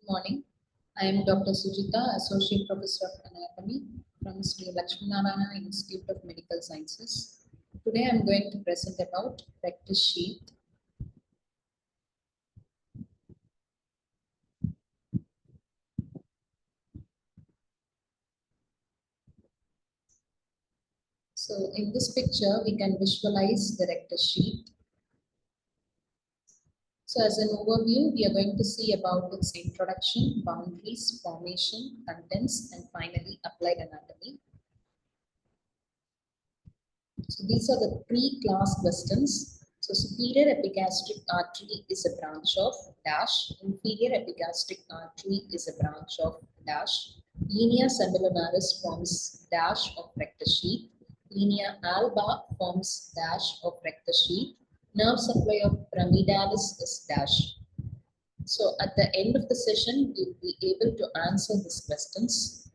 Morning. I am Dr. Sujithaa, Associate Professor of Anatomy from Sri Lakshminarayana Institute of Medical Sciences. Today I am going to present about rectus sheath. So in this picture we can visualize the rectus sheath. So as an overview, we are going to see about its introduction, boundaries, formation, contents, and finally applied anatomy. So these are the pre-class questions. So superior epigastric artery is a branch of dash. Inferior epigastric artery is a branch of dash. Linea semillunaris forms dash of rectus sheath. Linea alba forms dash of rectus sheath. Nerve supply of pyramidalis is dash. So at the end of the session, we'll be able to answer these questions.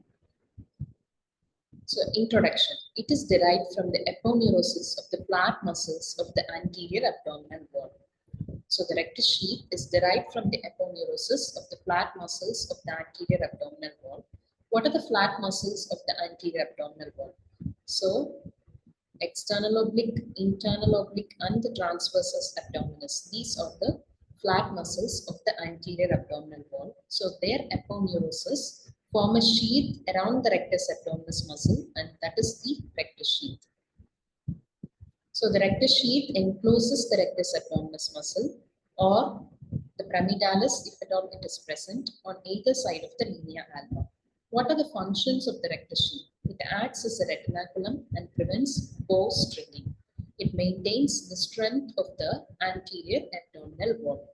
So introduction. It is derived from the aponeurosis of the flat muscles of the anterior abdominal wall. So the rectus sheath is derived from the aponeurosis of the flat muscles of the anterior abdominal wall. What are the flat muscles of the anterior abdominal wall? So external oblique, internal oblique, and the transversus abdominis. These are the flat muscles of the anterior abdominal wall. So their aponeurosis form a sheath around the rectus abdominis muscle, and that is the rectus sheath. So the rectus sheath encloses the rectus abdominis muscle or the pyramidalis, if at all it is present, on either side of the linea alba. What are the functions of the rectus sheath? It acts as a retinaculum and prevents bowstringing. It maintains the strength of the anterior abdominal wall.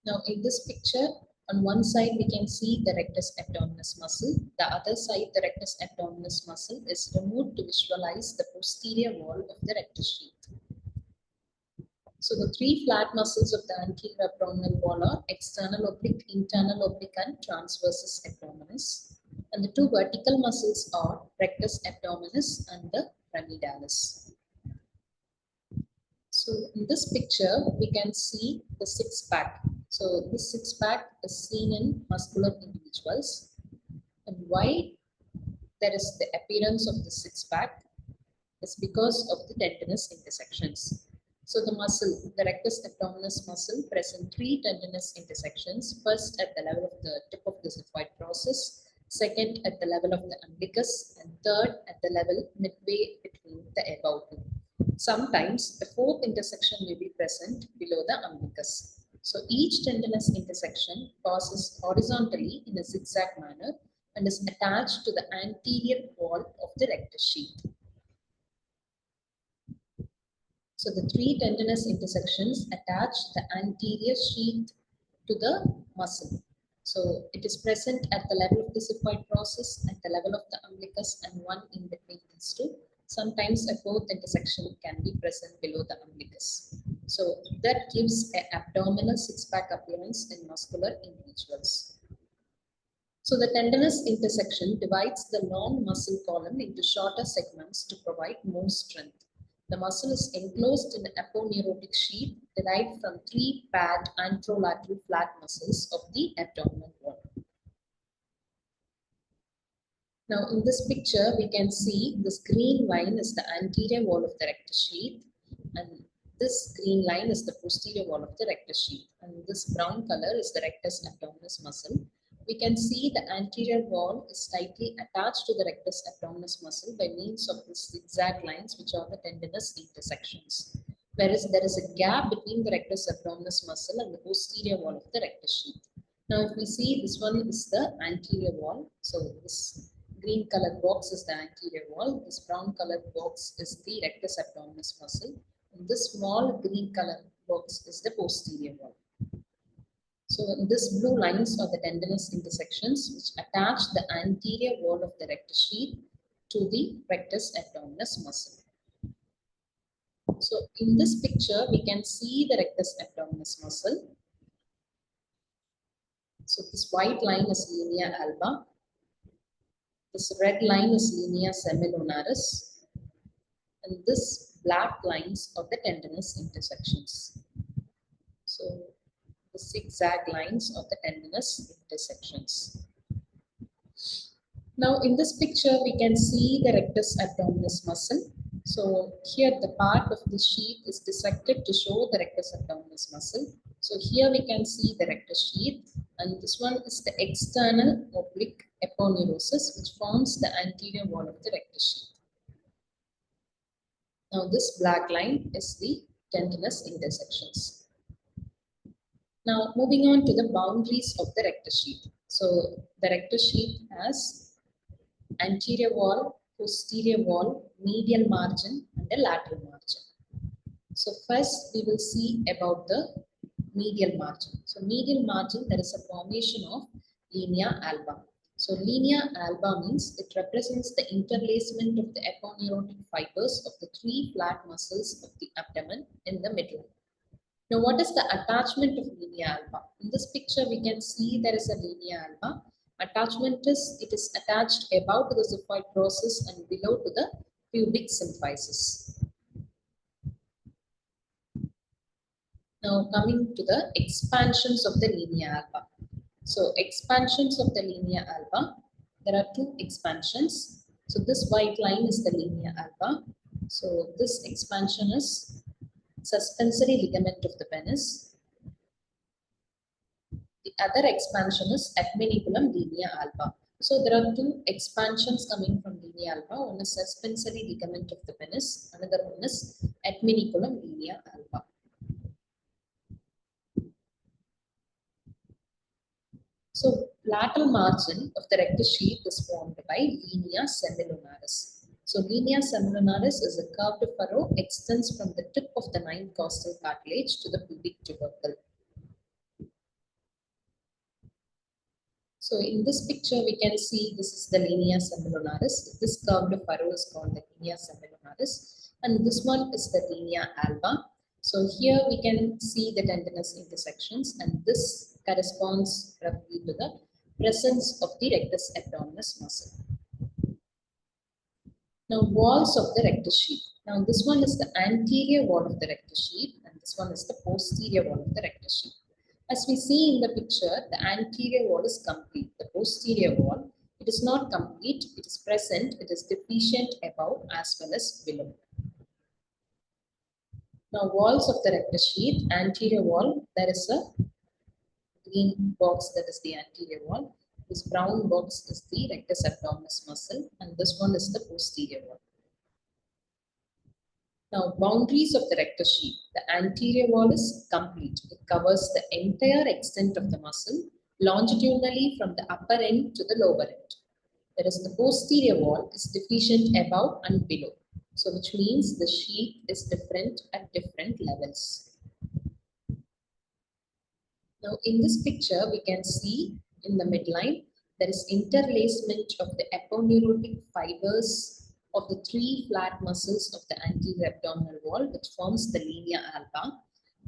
Now in this picture, on one side we can see the rectus abdominis muscle. The other side, the rectus abdominis muscle is removed to visualize the posterior wall of the rectus sheath. So the three flat muscles of the anterior abdominal wall are external oblique, internal oblique, and transversus abdominis. And the two vertical muscles are rectus abdominis and the pyramidalis. So in this picture, we can see the six-pack. So this six-pack is seen in muscular individuals. And why there is the appearance of the six-pack is because of the tendinous intersections. So the muscle, the rectus abdominis muscle, present three tendinous intersections. First at the level of the tip of the xiphoid process, second at the level of the umbilicus, and third at the level midway between the above two. Sometimes a fourth intersection may be present below the umbilicus. So each tendinous intersection passes horizontally in a zigzag manner and is attached to the anterior wall of the rectus sheath. So the three tendinous intersections attach the anterior sheath to the muscle. So it is present at the level of the xiphoid process, at the level of the umbilicus, and one in between these two. Sometimes a fourth intersection can be present below the umbilicus. So that gives an abdominal six-pack appearance in muscular individuals. So the tendinous intersection divides the long muscle column into shorter segments to provide more strength. The muscle is enclosed in an aponeurotic sheath derived from three paired anterolateral flat muscles of the abdominal wall. Now in this picture, we can see this green line is the anterior wall of the rectus sheath, and this green line is the posterior wall of the rectus sheath, and this brown color is the rectus abdominis muscle. We can see the anterior wall is tightly attached to the rectus abdominis muscle by means of these zigzag lines, which are the tendinous intersections. Whereas there is a gap between the rectus abdominis muscle and the posterior wall of the rectus sheath. Now, if we see, this one is the anterior wall. So this green colored box is the anterior wall. This brown colored box is the rectus abdominis muscle. And this small green colored box is the posterior wall. So this blue lines are the tendinous intersections which attach the anterior wall of the rectus sheath to the rectus abdominis muscle. So in this picture, we can see the rectus abdominis muscle. So this white line is linea alba. This red line is linea semilunaris. And this black lines are the tendinous intersections. So the zigzag lines of the tendinous intersections. Now in this picture we can see the rectus abdominis muscle. So here the part of the sheath is dissected to show the rectus abdominis muscle. So here we can see the rectus sheath, and this one is the external oblique aponeurosis which forms the anterior wall of the rectus sheath. Now this black line is the tendinous intersections. Now moving on to the boundaries of the rectus sheath. So the rectus sheath has anterior wall, posterior wall, medial margin and a lateral margin. So first we will see about the medial margin. So medial margin, there is a formation of linea alba. So linea alba means it represents the interlacement of the aponeurotic fibers of the three flat muscles of the abdomen in the middle. Now what is the attachment of linea alba? In this picture we can see there is a linea alba. Attachment is, it is attached above to the xiphoid process and below to the pubic symphysis. Now coming to the expansions of the linea alba. So expansions of the linea alba, there are two expansions. So this white line is the linea alba. So this expansion is suspensory ligament of the penis. The other expansion is admeniculum linea alba. So there are two expansions coming from linea alba. One is suspensory ligament of the penis. Another one is admeniculum linea alba. So lateral margin of the rectus sheath is formed by linea semilunaris. So linea semilunaris is a curved furrow extends from the tip of the ninth costal cartilage to the pubic tubercle. So in this picture we can see this is the linea semilunaris. This curved furrow is called the linea semilunaris, and this one is the linea alba. So here we can see the tendinous intersections, and this corresponds roughly to the presence of the rectus abdominis muscle. Now walls of the rectus sheath. Now this one is the anterior wall of the rectus sheath, and this one is the posterior wall of the rectus sheath. As we see in the picture, the anterior wall is complete. The posterior wall, it is not complete, it is present, it is deficient above as well as below. Now walls of the rectus sheath, anterior wall, there is a green box that is the anterior wall. This brown box is the rectus abdominis muscle, and this one is the posterior wall. Now, boundaries of the rectus sheath. The anterior wall is complete. It covers the entire extent of the muscle longitudinally from the upper end to the lower end. Whereas the posterior wall is deficient above and below. So, which means the sheath is different at different levels. Now, in this picture, we can see in the midline, there is interlacement of the aponeurotic fibers of the three flat muscles of the anterior abdominal wall, which forms the linea alba.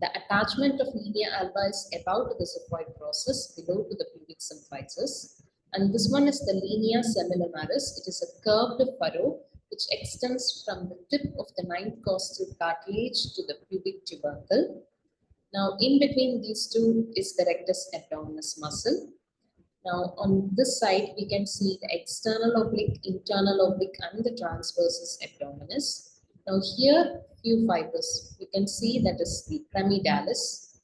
The attachment of linea alba is above to the xiphoid process, below to the pubic symphysis. And this one is the linea semilunaris. It is a curved furrow which extends from the tip of the ninth costal cartilage to the pubic tubercle. Now, in between these two is the rectus abdominis muscle. Now, on this side, we can see the external oblique, internal oblique, and the transversus abdominis. Now, here, few fibers. We can see that is the pramedialis.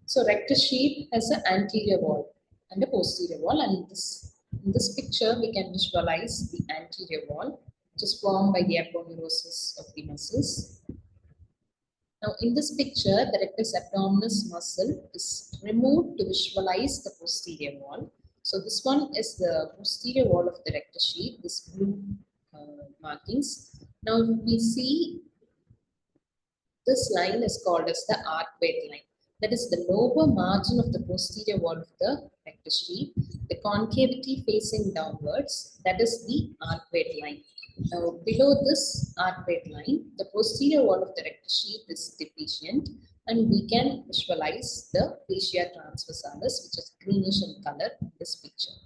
So, rectus sheath has an anterior wall and a posterior wall, and in this picture, we can visualize the anterior wall, which is formed by the aponeurosis of the muscles. Now, in this picture, the rectus abdominis muscle is removed to visualize the posterior wall. So, this one is the posterior wall of the rectus sheath, this blue markings. Now, we see this line is called as the arcuate line. That is the lower margin of the posterior wall of the rectus sheath, the concavity facing downwards, that is the arcuate line. Now, below this arcuate line, the posterior wall of the rectus sheath is deficient, and we can visualize the fascia transversalis, which is greenish in color in this picture.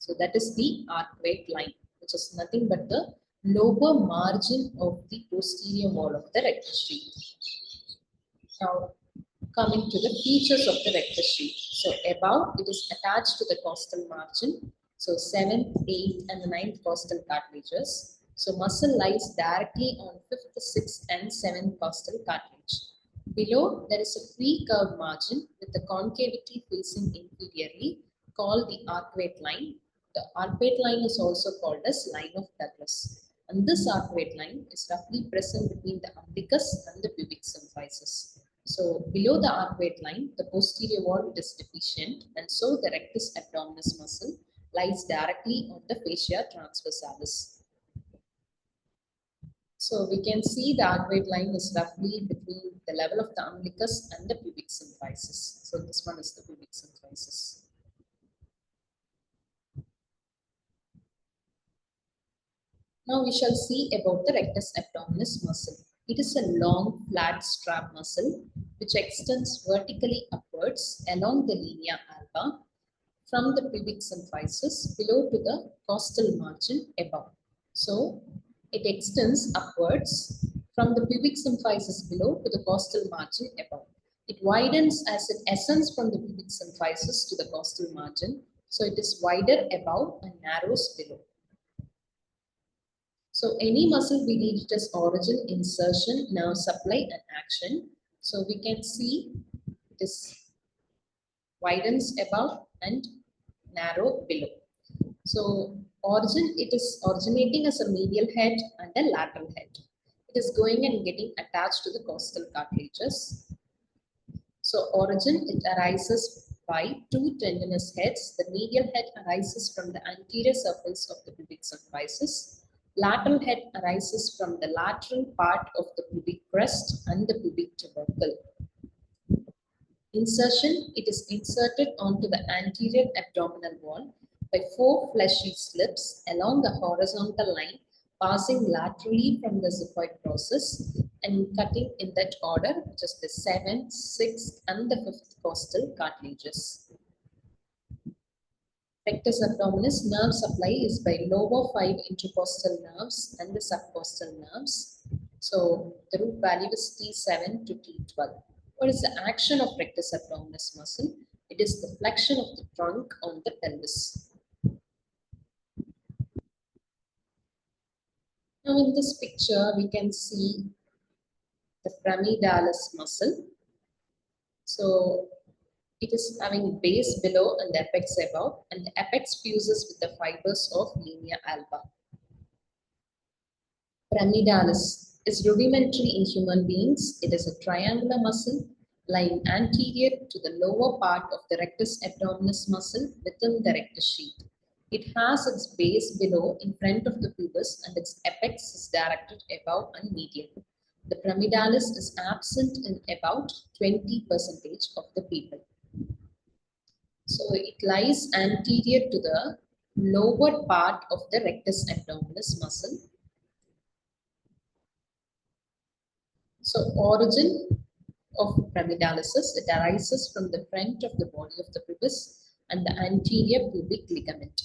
So, that is the arcuate line, which is nothing but the lower margin of the posterior wall of the rectus sheath. Now, coming to the features of the rectus sheath. So above, it is attached to the costal margin. So 7th, 8th and the 9th costal cartilages. So muscle lies directly on 5th, 6th and 7th costal cartilage. Below, there is a free curved margin with the concavity facing inferiorly called the arcuate line. The arcuate line is also called as line of Douglas. And this arcuate line is roughly present between the umbilicus and the pubic symphysis. So below the arcuate line, the posterior wall is deficient, and so the rectus abdominis muscle lies directly on the fascia transversalis. So we can see the arcuate line is roughly between the level of the umbilicus and the pubic symphysis. So this one is the pubic symphysis. Now we shall see about the rectus abdominis muscle. It is a long, flat strap muscle which extends vertically upwards along the linea alba from the pubic symphysis below to the costal margin above. So it extends upwards from the pubic symphysis below to the costal margin above. It widens as it ascends from the pubic symphysis to the costal margin. So it is wider above and narrows below. So any muscle we need it as origin, insertion, nerve supply and action. So we can see it is widens above and narrow below. So origin, it is originating as a medial head and a lateral head. It is going and getting attached to the costal cartilages. So origin, it arises by two tendinous heads. The medial head arises from the anterior surface of the pubic symphysis. Lateral head arises from the lateral part of the pubic crest and the pubic tubercle. Insertion, it is inserted onto the anterior abdominal wall by four fleshy slips along the horizontal line passing laterally from the xiphoid process and cutting in that order, which is the 7th, 6th and the 5th costal cartilages. Rectus abdominis nerve supply is by lower 5 intercostal nerves and the subcostal nerves. So the root value is T7 to T12. What is the action of rectus abdominis muscle? It is the flexion of the trunk on the pelvis. Now in this picture, we can see the pramedialis muscle. So it is having base below and the apex above, and the apex fuses with the fibers of linea alba. Pramedialis is rudimentary in human beings. It is a triangular muscle lying anterior to the lower part of the rectus abdominis muscle within the rectus sheath. It has its base below in front of the pubis and its apex is directed above and medial. The pramedialis is absent in about 20% of the people. So it lies anterior to the lower part of the rectus abdominis muscle. So origin of pramedialis, it arises from the front of the body of the pubis and the anterior pubic ligament.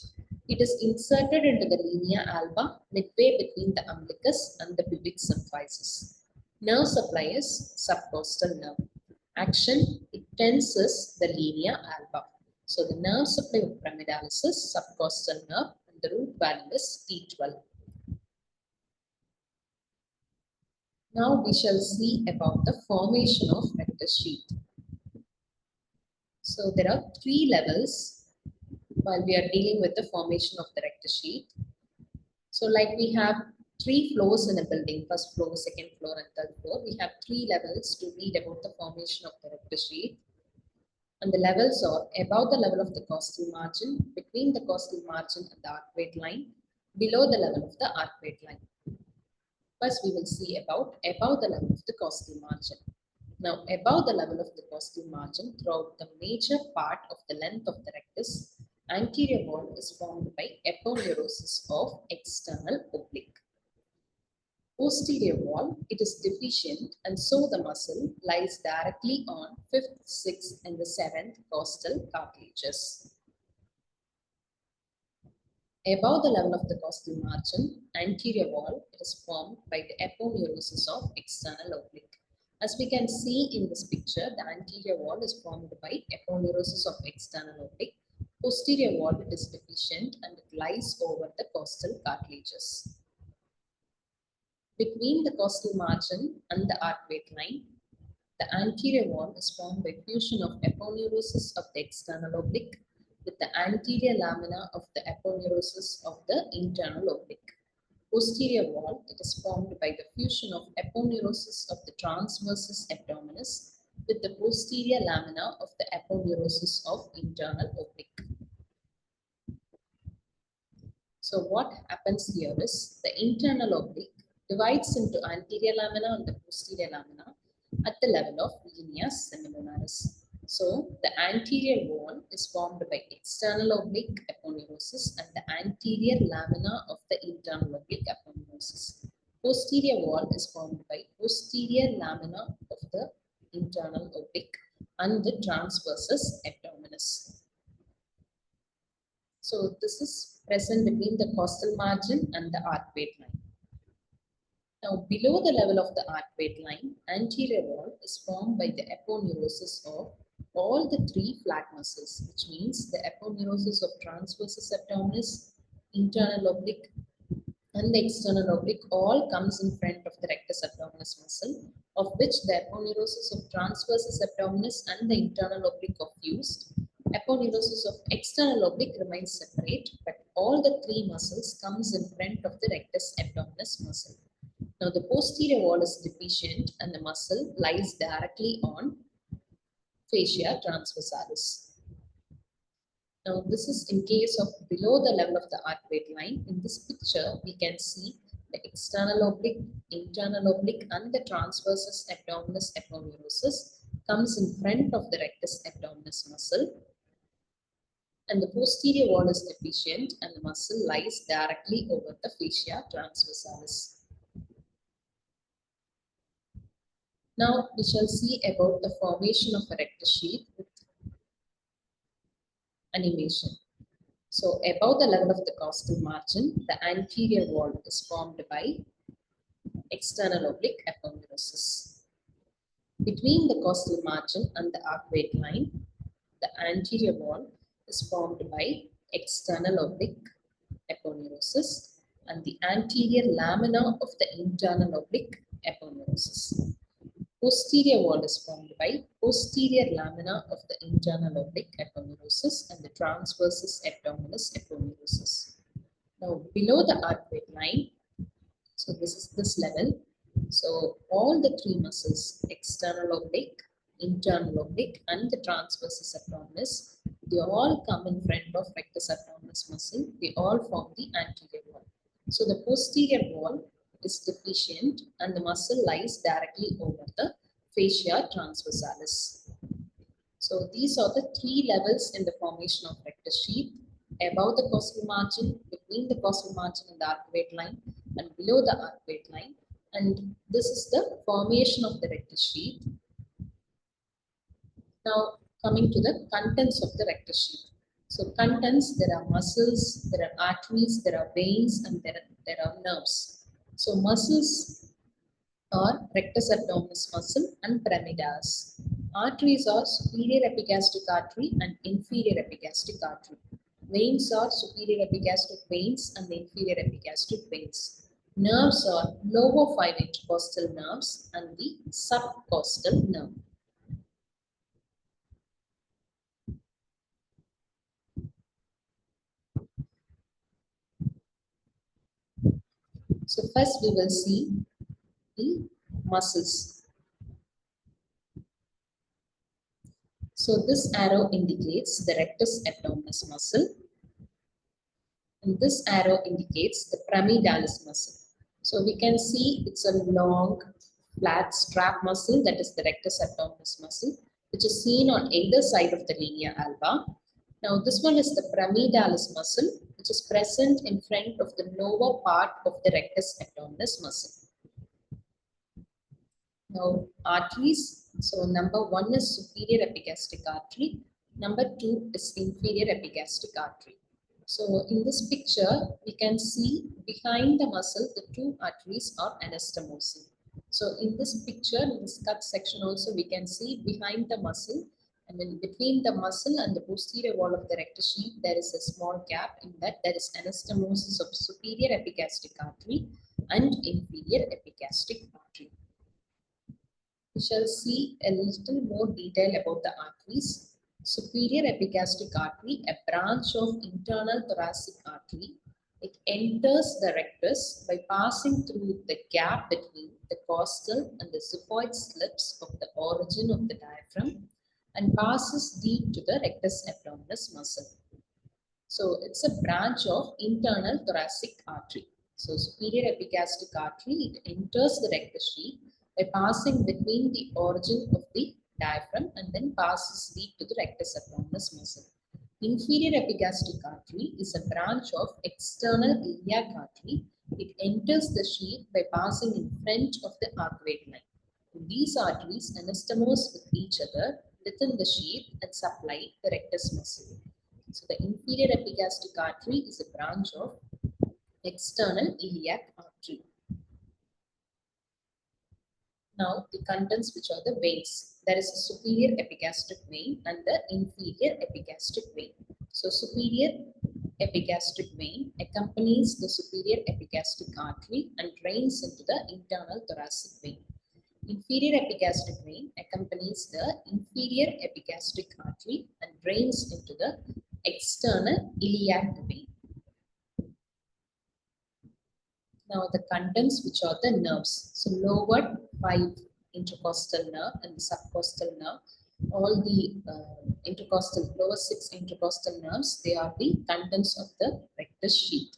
It is inserted into the linea alba midway between the umbilicus and the pubic symphysis. Nerve supply is subcostal nerve. Action, it tenses the linea alba. So the nerve supply of pramedialis is subcostal nerve and the root value is T12. Now we shall see about the formation of rectus sheath. So there are three levels while we are dealing with the formation of the rectus sheath. So like we have three floors in a building, first floor, second floor and third floor. We have three levels to read about the formation of the rectus sheath. And the levels are above the level of the costal margin, between the costal margin and the arcuate line, below the level of the arcuate line. First we will see about above the level of the costal margin. Now above the level of the costal margin, throughout the major part of the length of the rectus, anterior wall is formed by aponeurosis of external oblique. Posterior wall, it is deficient and so the muscle lies directly on 5th, 6th and the 7th costal cartilages. Above the level of the costal margin, anterior wall, it is formed by the aponeurosis of external oblique. As we can see in this picture, the anterior wall is formed by aponeurosis of external oblique. Posterior wall, it is deficient and it lies over the costal cartilages. Between the costal margin and the arcuate line, the anterior wall is formed by fusion of aponeurosis of the external oblique with the anterior lamina of the aponeurosis of the internal oblique. Posterior wall, it is formed by the fusion of aponeurosis of the transversus abdominis with the posterior lamina of the aponeurosis of internal oblique. So what happens here is the internal oblique divides into anterior lamina and the posterior lamina at the level of linea semilunaris. So the anterior wall is formed by external oblique aponeurosis and the anterior lamina of the internal oblique aponeurosis. Posterior wall is formed by posterior lamina of the internal oblique and the transversus abdominis. So this is present between the costal margin and the arcuate line. Now below the level of the arcuate line, anterior wall is formed by the aponeurosis of all the three flat muscles, which means the aponeurosis of transversus abdominis, internal oblique and the external oblique all comes in front of the rectus abdominis muscle, of which the aponeurosis of transversus abdominis and the internal oblique are fused. Aponeurosis of external oblique remains separate, but all the three muscles comes in front of the rectus abdominis muscle. Now the posterior wall is deficient and the muscle lies directly on fascia transversalis. Now this is in case of below the level of the arcuate line. In this picture, we can see the external oblique, internal oblique and the transversus abdominis aponeurosis comes in front of the rectus abdominis muscle. And the posterior wall is deficient and the muscle lies directly over the fascia transversalis. Now we shall see about the formation of a rectus sheath with animation. So above the level of the costal margin, the anterior wall is formed by external oblique aponeurosis. Between the costal margin and the arcuate line, the anterior wall is formed by external oblique aponeurosis and the anterior lamina of the internal oblique aponeurosis. Posterior wall is formed by posterior lamina of the internal oblique aponeurosis and the transversus abdominis aponeurosis. Now below the arcuate line, so this is this level. So all the three muscles, external oblique, internal oblique and the transversus abdominis, they all come in front of rectus abdominis muscle. They all form the anterior wall. So the posterior wall is deficient and the muscle lies directly over the fascia transversalis. So these are the three levels in the formation of rectus sheath: above the costal margin, between the costal margin and the arcuate line, and below the arcuate line. And this is the formation of the rectus sheath. Now coming to the contents of the rectus sheath. So contents, there are muscles, there are arteries, there are veins, and there are nerves. So muscles are rectus abdominis muscle and pyramidas. Arteries are superior epigastric artery and inferior epigastric artery. Veins are superior epigastric veins and inferior epigastric veins. Nerves are lower 5 intercostal nerves and the subcostal nerve. So first we will see the muscles. So this arrow indicates the rectus abdominis muscle and this arrow indicates the pyramidalis muscle. So we can see it's a long flat strap muscle, that is the rectus abdominis muscle, which is seen on either side of the linea alba. Now this one is the pyramidalis muscle, which is present in front of the lower part of the rectus abdominis muscle. Now arteries, so number 1 is superior epigastric artery, number 2 is inferior epigastric artery. So in this picture, we can see behind the muscle, the two arteries are anastomosing. So in this picture, in this cut section also, we can see behind the muscle, and then between the muscle and the posterior wall of the rectus sheath, there is a small gap. In that, there is anastomosis of superior epigastric artery and inferior epigastric artery. We shall see a little more detail about the arteries. Superior epigastric artery, a branch of internal thoracic artery. It enters the rectus by passing through the gap between the costal and the xiphoid slips of the origin of the diaphragm and passes deep to the rectus abdominis muscle. So it's a branch of internal thoracic artery. So superior epigastric artery, it enters the rectus sheath by passing between the origin of the diaphragm and then passes deep to the rectus abdominis muscle. Inferior epigastric artery is a branch of external iliac artery. It enters the sheath by passing in front of the arcuate line. These arteries anastomose with each other within the sheath and supply the rectus muscle. So the inferior epigastric artery is a branch of external iliac artery. Now the contents, which are the veins. There is a superior epigastric vein and the inferior epigastric vein. So superior epigastric vein accompanies the superior epigastric artery and drains into the internal thoracic vein. Inferior epigastric vein accompanies the inferior epigastric artery and drains into the external iliac vein. Now the contents, which are the nerves. So lower 5 intercostal nerve and subcostal nerve. All the intercostal, lower 6 intercostal nerves, they are the contents of the rectus sheath.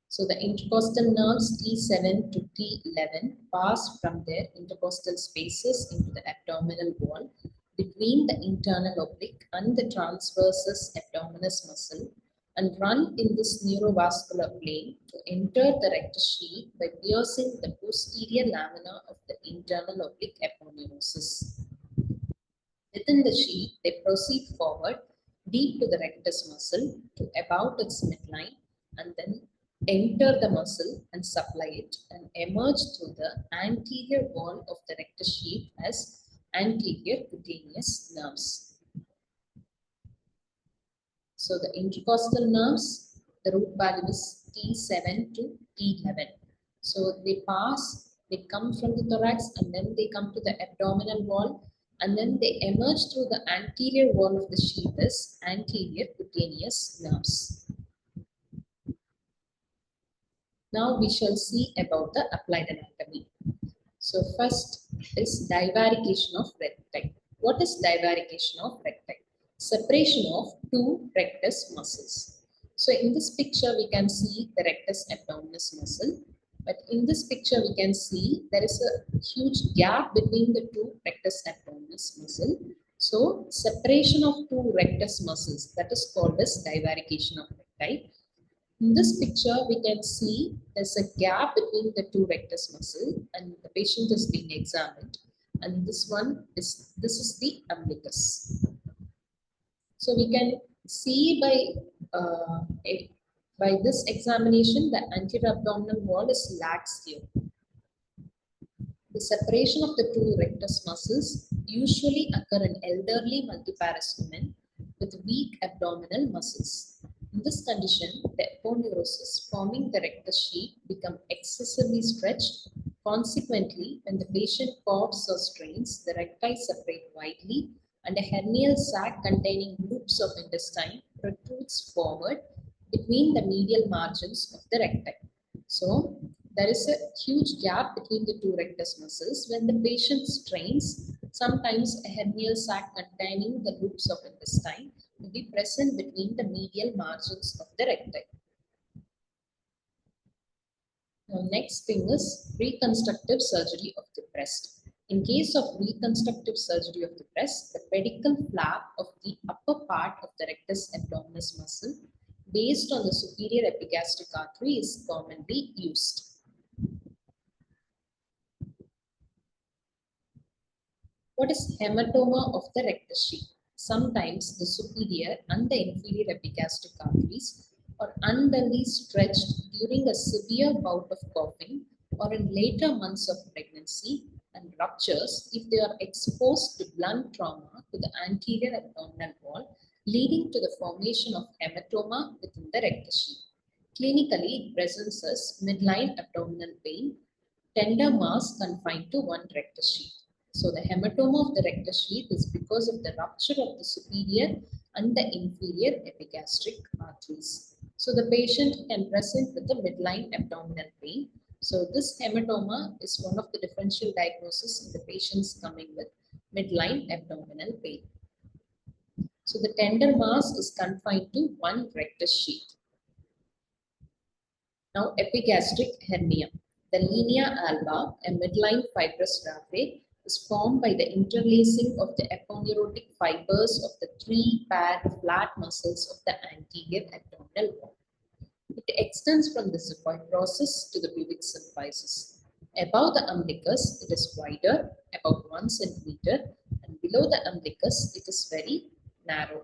So the intercostal nerves T7 to T11 pass from their intercostal spaces into the abdominal wall between the internal oblique and the transversus abdominis muscle and run in this neurovascular plane to enter the rectus sheath by piercing the posterior lamina of the internal oblique aponeurosis. Within the sheath, they proceed forward deep to the rectus muscle to about its midline and then enter the muscle and supply it and emerge through the anterior wall of the rectus sheath as anterior cutaneous nerves. So the intercostal nerves, the root value is T7 to T11. So they come from the thorax and then they come to the abdominal wall and then they emerge through the anterior wall of the sheath as anterior cutaneous nerves. Now we shall see about the applied anatomy. So first is divarication of recti. What is divarication of recti? Separation of two rectus muscles. So in this picture we can see the rectus abdominis muscle, but in this picture we can see there is a huge gap between the two rectus abdominis muscle. So separation of two rectus muscles, that is called as divarication of recti. In this picture, we can see there's a gap between the two rectus muscle and the patient is being examined. And this is the umbilicus. So we can see by this examination, the anterior abdominal wall is lax here. The separation of the two rectus muscles usually occur in elderly multiparous women with weak abdominal muscles. In this condition, the aponeurosis forming the rectus sheath become excessively stretched. Consequently, when the patient coughs or strains, the recti separate widely and a hernial sac containing loops of intestine protrudes forward between the medial margins of the recti. So, there is a huge gap between the two rectus muscles. When the patient strains, sometimes a hernial sac containing the loops of intestine will be present between the medial margins of the recti. Now, next thing is reconstructive surgery of the breast. In case of reconstructive surgery of the breast, the pedicle flap of the upper part of the rectus abdominis muscle based on the superior epigastric artery is commonly used. What is hematoma of the rectus sheath? sometimes the superior and the inferior epigastric arteries are unduly stretched during a severe bout of coughing or in later months of pregnancy, and ruptures if they are exposed to blunt trauma to the anterior abdominal wall, leading to the formation of hematoma within the rectus sheath. Clinically, it presents as midline abdominal pain, tender mass confined to one rectus sheath. So the hematoma of the rectus sheath is because of the rupture of the superior and the inferior epigastric arteries. So the patient can present with the midline abdominal pain. So this hematoma is one of the differential diagnoses in the patients coming with midline abdominal pain. So the tender mass is confined to one rectus sheath. Now epigastric hernia. The linea alba, a midline fibrous raphe, is formed by the interlacing of the aponeurotic fibers of the three paired flat muscles of the anterior abdominal wall. It extends from the xiphoid process to the pubic symphysis. Above the umbilicus, it is wider, about 1 centimeter, and below the umbilicus, it is very narrow.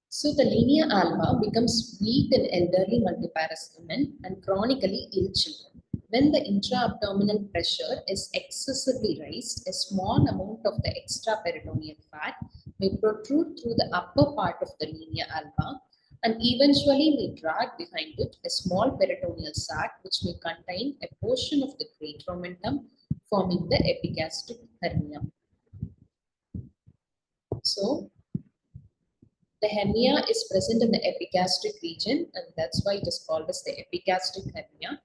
So the linea alba becomes weak in elderly multiparous women and chronically ill children. When the intra-abdominal pressure is excessively raised, a small amount of the extraperitoneal fat may protrude through the upper part of the linea alba and eventually may drag behind it a small peritoneal sac which may contain a portion of the greater omentum, forming the epigastric hernia. So the hernia is present in the epigastric region, and that's why it is called as the epigastric hernia.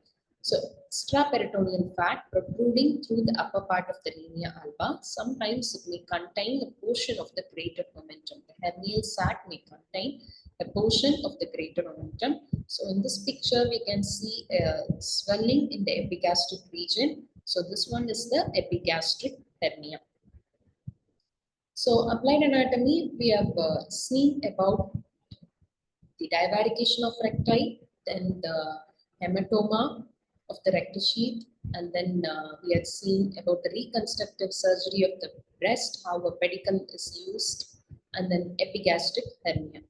So extraperitoneal fat protruding through the upper part of the linea alba. Sometimes it may contain a portion of the greater omentum. The hernial sac may contain a portion of the greater omentum. So in this picture, we can see a swelling in the epigastric region. So this one is the epigastric hernia. So applied anatomy, we have seen about the divarication of recti, then the hematoma of the rectus sheath, and then we had seen about the reconstructive surgery of the breast, how a pedicle is used, and then epigastric hernia.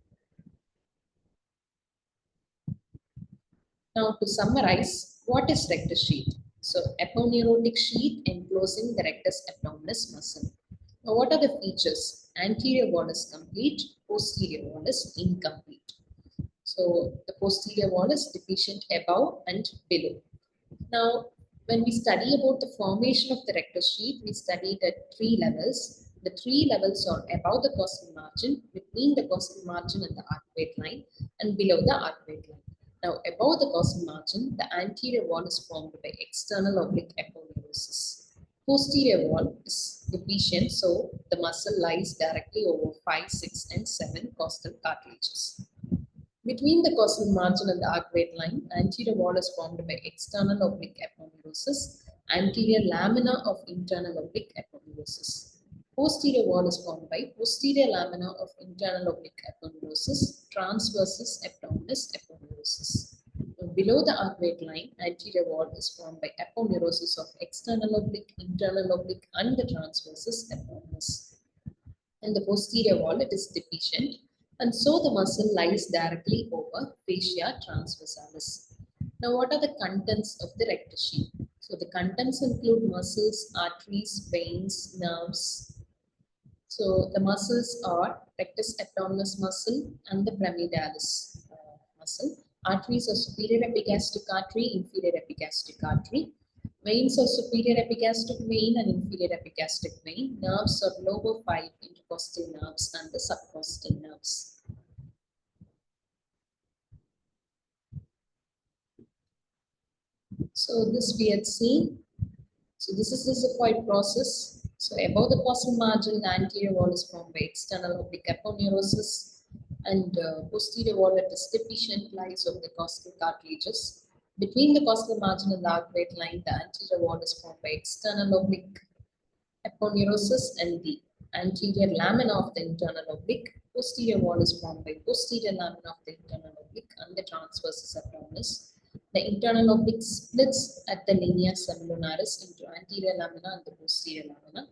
Now to summarize, what is rectus sheath? So aponeurotic sheath enclosing the rectus abdominis muscle. Now what are the features? Anterior wall is complete, posterior wall is incomplete. So the posterior wall is deficient above and below. Now, when we study about the formation of the rectus sheath, we study it at 3 levels. The 3 levels are above the costal margin, between the costal margin and the arcuate line, and below the arcuate line. Now, above the costal margin, the anterior wall is formed by external oblique aponeurosis. Posterior wall is deficient, so the muscle lies directly over 5, 6, and 7 costal cartilages. Between the costal margin and the arcuate line, anterior wall is formed by external oblique aponeurosis, anterior lamina of internal oblique aponeurosis. Posterior wall is formed by posterior lamina of internal oblique aponeurosis, transversus abdominis aponeurosis. Below the arcuate line, anterior wall is formed by aponeurosis of external oblique, internal oblique, and the transversus abdominis. In the posterior wall, it is deficient, and so the muscle lies directly over fascia transversalis. Now, what are the contents of the rectus sheath? So, the contents include muscles, arteries, veins, nerves. So, the muscles are rectus abdominis muscle and the pramedialis muscle. Arteries are superior epigastric artery, inferior epigastric artery. Veins are superior epigastric vein and inferior epigastric vein. Nerves are lower 5 intercostal nerves and the subcostal nerves. So this we had seen. So this is the xiphoid process. So above the costal margin, the anterior wall is formed by external oblique aponeurosis, and posterior wall at the deficient lies of the costal cartilages. Between the costal margin and the arcuate line, the anterior wall is formed by external oblique aponeurosis and the anterior lamina of the internal oblique. Posterior wall is formed by posterior lamina of the internal oblique and the transversus abdominis. The internal oblique splits at the linea semilunaris into anterior lamina and the posterior lamina.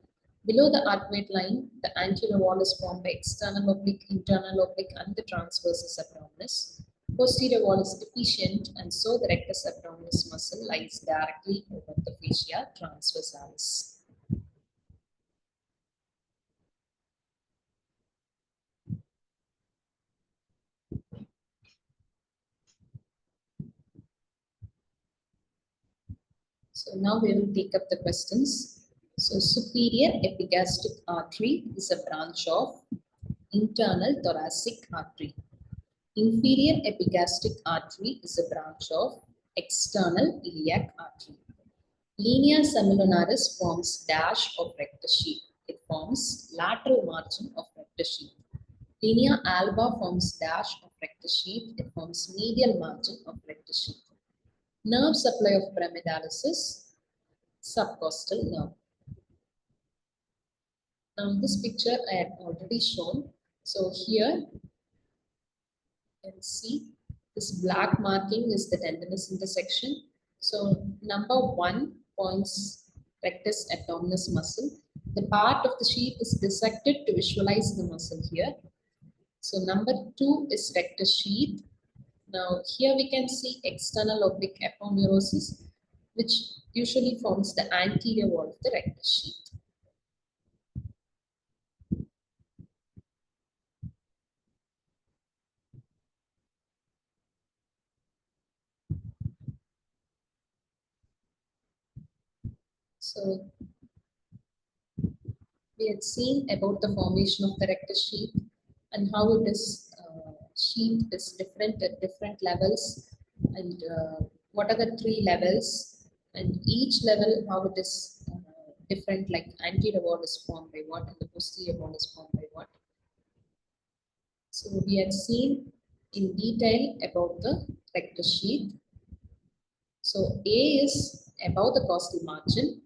Below the arcuate line, the anterior wall is formed by external oblique, internal oblique, and the transversus abdominis. Posterior wall is deficient, and so the rectus abdominis muscle lies directly over the fascia transversalis. So now we will take up the questions. So superior epigastric artery is a branch of internal thoracic artery. Inferior epigastric artery is a branch of external iliac artery. Linea semilunaris forms dash of rectus sheath. It forms lateral margin of rectus sheath. Linea alba forms dash of rectus sheath. It forms medial margin of rectus sheath. Nerve supply of pyramidalis is subcostal nerve. Now this picture I have already shown. So here you can see this black marking is the tendinous intersection. So number 1 points rectus abdominis muscle. The part of the sheath is dissected to visualize the muscle here. So number 2 is rectus sheath. Now here we can see external oblique aponeurosis, which usually forms the anterior wall of the rectus sheath. So we had seen about the formation of the rectus sheath and how it is sheath is different at different levels, and what are the 3 levels, and each level how it is different, like anterior wall is formed by what and the posterior wall is formed by what. So we had seen in detail about the rectus sheath. So A is above the costal margin.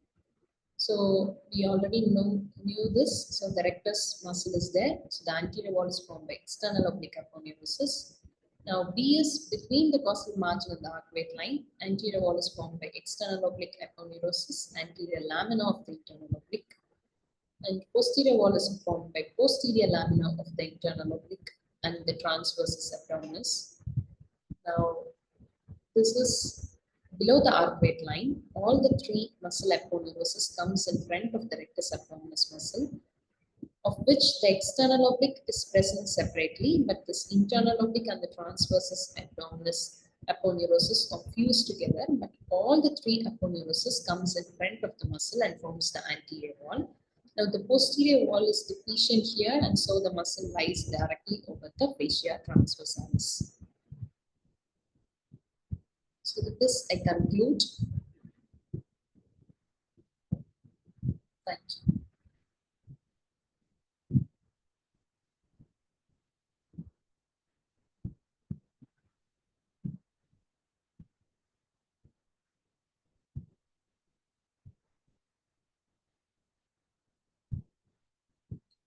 So we already knew this. So the rectus muscle is there. So the anterior wall is formed by external oblique aponeurosis. Now B is between the costal margin and the arcuate line. Anterior wall is formed by external oblique aponeurosis, anterior lamina of the internal oblique. And posterior wall is formed by posterior lamina of the internal oblique and the transversus abdominis. Now this is below the arcuate line. All the 3 muscle aponeurosis comes in front of the rectus abdominis muscle, of which the external oblique is present separately, but this internal oblique and the transversus abdominis aponeurosis are fused together. But all the 3 aponeurosis comes in front of the muscle and forms the anterior wall. Now the posterior wall is deficient here, and so the muscle lies directly over the fascia transversalis. So with this, I conclude. Thank you.